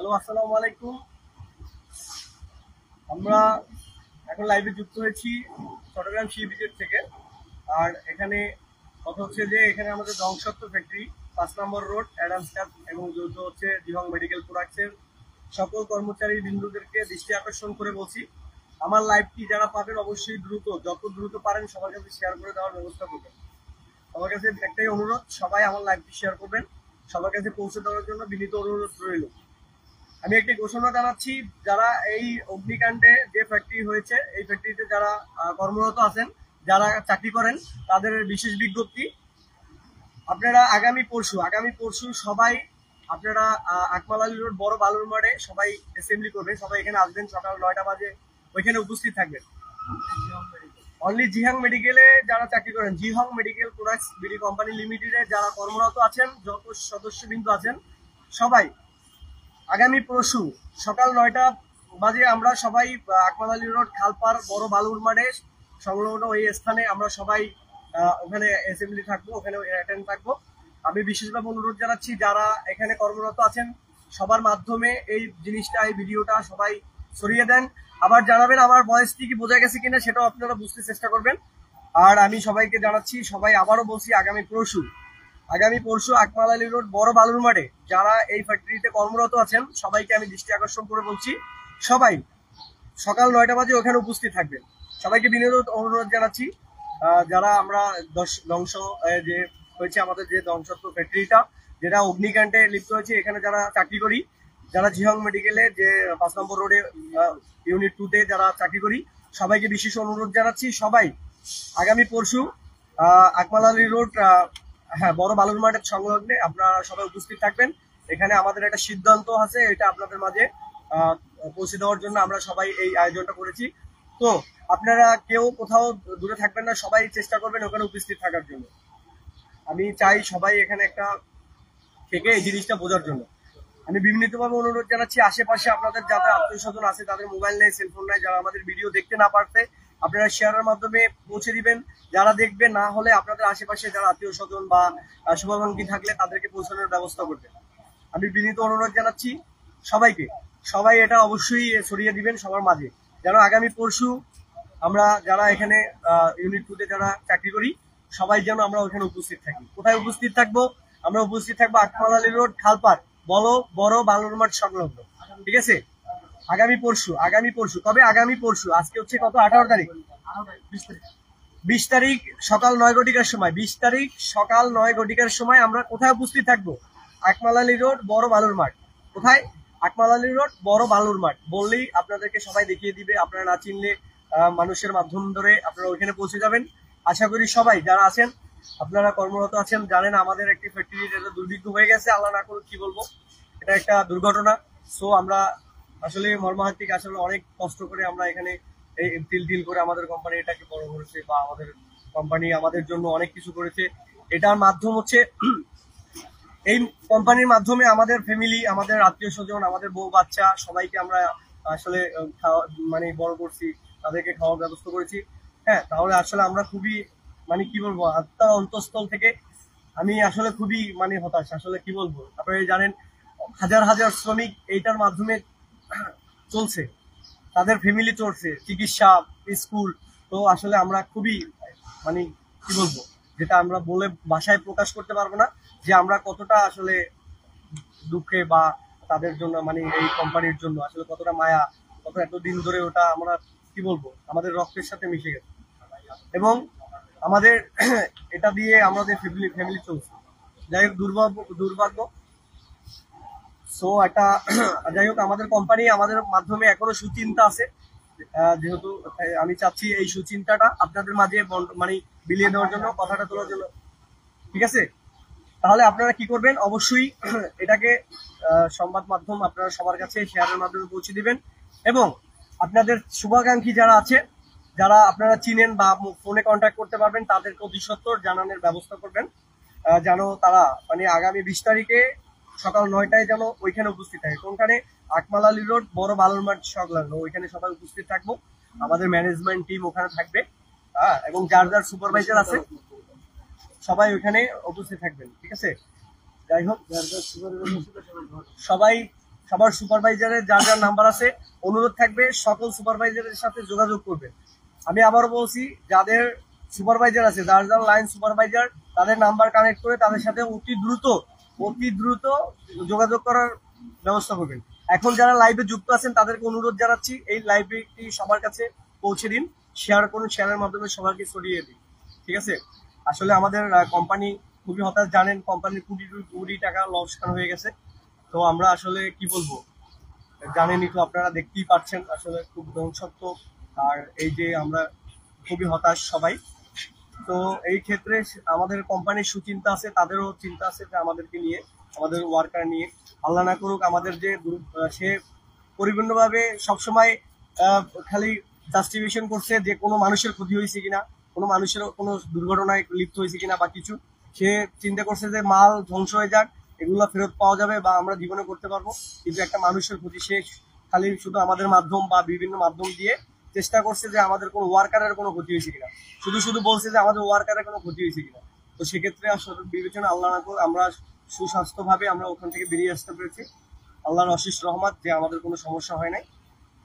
Hello, আসসালামু আলাইকুম। আমরা এখন লাইভে যুক্ত হয়েছি চট্টগ্রাম সি বিচের থেকে। আর এখানে কথা হচ্ছে যে এখানে আমাদের ধ্বংসত্ব ফ্যাক্টরি 5 নম্বর রোড অ্যাডামস ক্যাপ এবং যৌথ হচ্ছে জিহং মেডিকেল প্রোডাক্টসের সকল কর্মচারী বিন্দুদেরকে দৃষ্টি আকর্ষণ করে বলছি, আমার লাইভটি যারা পাবেন অবশ্যই যত দ্রুত পারেন সবার কাছে শেয়ার করে দেওয়ার ব্যবস্থা করবেন। সবার কাছে একটাই অনুরোধ, সবাই আমার লাইভটি শেয়ার করবেন, সবার কাছে পৌঁছে দেওয়ার জন্য বিনীত অনুরোধ রইল। আমি একটি ঘোষণা জানাচ্ছি, যারা এই অগ্নিকাণ্ডে যে ফ্যাক্টরি হয়েছে এই ফ্যাক্টরিতে যারা কর্মরত আছেন, যারা চাকরি করেন, তাদের বিশেষ বিজ্ঞপ্তি, আপনারা আগামী পরশু সবাই আপনারা আকমাল আলী রোড বড় বালুর মাঠে সবাই অ্যাসেম্বলি করবেন। সবাই এখানে আসবেন, সকাল 9টা বাজে ওইখানে উপস্থিত থাকবেন। অনলি জিহাং মেডিকেলে যারা চাকরি করেন, জিহং মেডিকেল প্রোডাক্টস বিডি কোম্পানি লিমিটেডে যারা কর্মরত আছেন, যত সদস্যবৃন্দ আছেন, সবাই আগামী পরশু সকাল 9টা বাজে আমরা সবাই আকমাল আলী রোড খালপাড় বড় বালুর মাঠে সংলগ্ন ওই স্থানে আমরা সবাই ওখানে অ্যাসেম্বলি থাকবো, ওখানে অ্যাটেন্ড থাকবো। আমি বিশেষভাবে অনুরোধ জানাচ্ছি যারা এখানে কর্মরত আছেন সবার মাধ্যমে এই জিনিসটা, এই ভিডিওটা সবাই ছড়িয়ে দেন। আবার জানাবেন আমার ভয়েসটি কি বোঝা গেছে কিনা, সেটাও আপনারা বুঝতে চেষ্টা করবেন। আর আমি সবাইকে জানাচ্ছি, সবাই আবারও বলছি, আগামী পরশু আকমাল আলী রোড বড় বালুর মাঠে যারা এই ফ্যাক্টরিতে কর্মরত আছেন সবাইকে আমি দৃষ্টি আকর্ষণ করে বলছি, সবাই সকাল 9টা বাজে ওখানে উপস্থিত থাকবেন। সবাইকে বিনোদন অনুরোধ জানাচ্ছি। যারা আমরা ধ্বংস যে হয়েছে আমাদের যে ধ্বংসত্ব ফ্যাক্টরিটা যেটা অগ্নিকাণ্ডে লিপ্ত হয়েছে, এখানে যারা চাকরি করি, যারা জিহং মেডিকেলে যে 5 নম্বর রোডে ইউনিট 2-তে যারা চাকরি করি, সবাইকে বিশেষ অনুরোধ জানাচ্ছি, সবাই আগামী পরশু আকমাল আলী রোড বড় বালুর মাঠের সংলগ্নে আপনারা সবাই উপস্থিত থাকবেন। এখানে আমাদের একটা সিদ্ধান্ত আছে, এটা আপনাদের মাঝে পৌঁছে দেওয়ার জন্য আমরা সবাই এই আয়োজনটা করেছি। তো আপনারা কেউ কোথাও দূরে থাকবেন না, সবাই চেষ্টা করবেন ওখানে উপস্থিত থাকার জন্য। আমি চাই সবাই এখানে একটা থেকে এই জিনিসটা বোঝার জন্য। আমি বিনীতভাবে অনুরোধ জানাচ্ছি, আশেপাশে আপনাদের যাদের আত্মীয় স্বজন আছে, তাদের মোবাইল নেই, সেলফোন নাই, যারা আমাদের ভিডিও দেখতে না পারতে আপনারা শেয়ারের মাধ্যমে পৌঁছে দিবেন। যারা দেখবে না হলে আপনাদের আশেপাশে যারা আত্মীয় স্বজন বা শুভাকাঙ্ক্ষী থাকলে তাদেরকে পৌঁছানোর ব্যবস্থা করবেন। আমি বিনীত অনুরোধ জানাচ্ছি সবাইকে, সবাই এটা অবশ্যই ছড়িয়ে দিবেন সবার মাঝে, যেন আগামী পরশু আমরা যারা এখানে ইউনিট 2-তে যারা চাকরি করি সবাই যেন আমরা ওখানে উপস্থিত থাকি। কোথায় উপস্থিত থাকবো? আমরা উপস্থিত থাকবো আকমাল আলী রোড খালপাড় বড় বালুর মাঠ সংলগ্ন। ঠিক আছে? আগামী পরশু কবে? আগামী পরশু, আজকে হচ্ছে কত? 18 তারিখ, 20 তারিখ সকাল 9 ঘটিকার সময়, 20 তারিখ সকাল 9 ঘটিকার সময় আমরা কোথায় উপস্থিত থাকবো? আকমাল আলী রোড বড় বালুর মাঠ। কোথায়? আকমাল আলী রোড বড় বালুর মাঠ বললেই আপনাদেরকে সবাই দেখিয়ে দিবে। আপনারা না চিনলে মানুষের মাধ্যম ধরে আপনারা ওইখানে পৌঁছে যাবেন। আশা করি সবাই যারা আছেন, আপনারা কর্মরত আছেন, জানেন আমাদের একটি ফ্যাক্টরির একটা দুর্ভিক্ষ হয়ে গেছে, আল্লাহ না করুক, কি বলবো, এটা একটা দুর্ঘটনা। সো আমরা আসলে মর্মান্তিক, আসলে অনেক কষ্ট করে আমরা এখানে এই তিল করে আমাদের কোম্পানি এটাকে বড় করেছে, বা আমাদের কোম্পানি আমাদের জন্য অনেক কিছু করেছে। এটার মাধ্যম হচ্ছে এই কোম্পানির মাধ্যমে আমাদের ফ্যামিলি, আমাদের আত্মীয় স্বজন, আমাদের বউ বাচ্চা সবাইকে আমরা আসলে মানে বড় করছি, তাদেরকে খাওয়ার ব্যবস্থা করেছি। হ্যাঁ, তাহলে আসলে আমরা খুবই মানে কি বলবো, আত্মার অন্তঃস্থল থেকে আমি আসলে খুবই মানে হতাশ। আসলে কি বলবো, আপনারা জানেন হাজার হাজার শ্রমিক এইটার মাধ্যমে চলছে, তাদের ফ্যামিলি চলছে, চিকিৎসা, স্কুল। তো আসলে আমরা খুবই মানে কি বলবো, যেটা আমরা বলে ভাষায় প্রকাশ করতে পারবো না যে আমরা কতটা আসলে দুঃখে, বা তাদের জন্য মানে এই কোম্পানির জন্য আসলে কতটা মায়া, কত এতদিন ধরে ওটা আমরা কি বলবো আমাদের রক্তের সাথে মিশে গেছে, এবং আমাদের এটা দিয়ে আমাদের ফ্যামিলি চলছে। যাই হোক, দুর্ভাগ্য। সো একটা যাই হোক, আমাদের কোম্পানি আমাদের মাধ্যমে এখনো সুচিন্তা আছে, যেহেতু আমি চাচ্ছি এই সুচিন্তাটা আপনাদের মাঝে মানে বিলিয়ে দেওয়ার জন্য, কথাটা তোলার জন্য। ঠিক আছে? তাহলে আপনারা কি করবেন, অবশ্যই এটাকে সংবাদ মাধ্যম আপনারা সবার কাছে শেয়ারের মাধ্যমে পৌঁছে দিবেন, এবং আপনাদের শুভাকাঙ্ক্ষী যারা আছে, যারা আপনারা চিনেন বা ফোনে কন্ট্যাক্ট করতে পারবেন, তাদেরকে অতি সত্বর জানানোর ব্যবস্থা করবেন, যেন তারা মানে আগামী 20 তারিখে সকাল 9টায় যেন ওইখানে উপস্থিত থাকে। কোনখানে? আকমাল আলী রোড বড় বালুর মাঠ সংলগ্ন, ওইখানে সবাই উপস্থিত থাকবো। আমাদের ম্যানেজমেন্ট টিম ওখানে থাকবে, এবং যার যার সুপারভাইজার আছে সবাই ওইখানে উপস্থিত থাকবেন। ঠিক আছে? যাই হোক, সবাই সবার সুপারভাইজারের যার যার নাম্বার আছে, অনুরোধ থাকবে সকল সুপারভাইজারের সাথে যোগাযোগ করবেন। আমি আবারও বলছি, যাদের সুপারভাইজার আছে, যার যার লাইন সুপারভাইজার, তাদের নাম্বার কানেক্ট করে তাদের সাথে অতি দ্রুত যোগাযোগ করার ব্যবস্থা করবেন। এখন যারা লাইভে যুক্ত আছেন তাদেরকে অনুরোধ জানাচ্ছি, এই লাইভটি সবার কাছে পৌঁছে দিন, শেয়ার করুন, শেয়ারের মাধ্যমে সবাইকে ছড়িয়ে দিন। ঠিক আছে? আসলে আমাদের কোম্পানি খুবই হতাশ, জানেন কোম্পানির কোটি টাকা লস হয়ে গেছে। তো আমরা আসলে কি বলবো, জানেনই তো, আপনারা দেখতেই পাচ্ছেন, আসলে খুব ধ্বংসাত্মক। আর এই যে আমরা খুবই হতাশ সবাই। তো এই ক্ষেত্রে আমাদের কোম্পানির সুচিন্তা আছে, তাদেরও চিন্তা আছে যে আমাদেরকে নিয়ে, আমাদের ওয়ার্কার নিয়ে। আল্লাহ না করুক আমাদের যে সে পরিপূর্ণভাবে সবসময় খালি জাস্টিফিকেশন করছে যে কোনো মানুষের ক্ষতি হয়েছে কিনা, কোনো মানুষের কোনো দুর্ঘটনায় লিপ্ত হয়েছে কিনা বা কিছু। সে চিন্তা করছে যে মাল ধ্বংস হয়ে যাক, এগুলো ফেরত পাওয়া যাবে বা আমরা জীবনে করতে পারবো, কিন্তু একটা মানুষের ক্ষতি সে খালি শুধু আমাদের মাধ্যম বা বিভিন্ন মাধ্যম দিয়ে চেষ্টা করছে যে আমাদের কোনো ওয়ার্কারের কোনো ক্ষতি হয়েছে কিনা, শুধু বলছে যে আমাদের ওয়ার্কারের কোনো ক্ষতি হয়েছে কিনা। তো সেক্ষেত্রে আসলে বিবেচনা, আল্লাহ না করুক আমরা সুস্বাস্থ্যভাবে আমরা ওখান থেকে বেরিয়ে আসতে পেরেছি, আল্লাহর অশেষ রহমত যে আমাদের কোনো সমস্যা হয় নাই।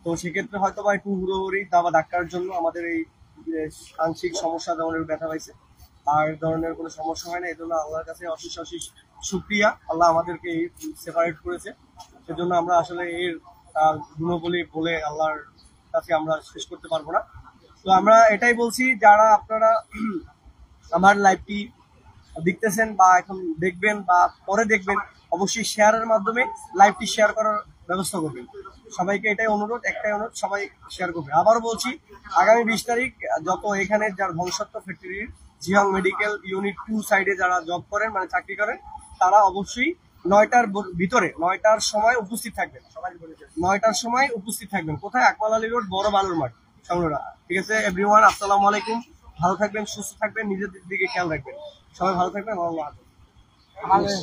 তো সেক্ষেত্রে হয়তো বা একটু হুড়োহুড়ি দাবা ধাক্কার জন্য আমাদের এই আংশিক সমস্যা ধরনের ব্যথা পাইছে, আর ধরনের কোনো সমস্যা হয় না। এই জন্য আল্লাহর কাছে অশেষ শুকরিয়া, আল্লাহ আমাদেরকে এই সেপারেট করেছে। সেজন্য আমরা আসলে এর গুণবলী বলে আল্লাহর কাছে আমরা শেষ করতে পারবো না। তো আমরা এটাই বলছি, যারা আপনারা আমার লাইভটি দেখতেছেন বা এখন দেখবেন বা পরে দেখবেন, অবশ্যই শেয়ারের মাধ্যমে লাইভটি শেয়ার করার ব্যবস্থা করবেন। সবাইকে এটাই অনুরোধ, একটাই অনুরোধ, সবাই শেয়ার করবে। আবারও বলছি, আগামী 20 তারিখ যত এখানে যার ধ্বংসাত্মক ফ্যাক্টরির জিয়াং মেডিকেল ইউনিট 2 সাইডে যারা জব করেন, মানে চাকরি করেন, তারা অবশ্যই 9টার ভিতরে 9টার সময় উপস্থিত থাকবেন। 9টার সময় উপস্থিত থাকবেন। কোথায়? আকমাল আলী রোড, বড় বালুর মাঠ, সামনেরা। ঠিক আছে এভরিওয়ান, আসসালামু আলাইকুম। ভালো থাকবেন, সুস্থ থাকবেন, নিজেদের দিকে খেয়াল রাখবেন। সবাই ভালো থাকবেন। আল্লাহ হাফেজ।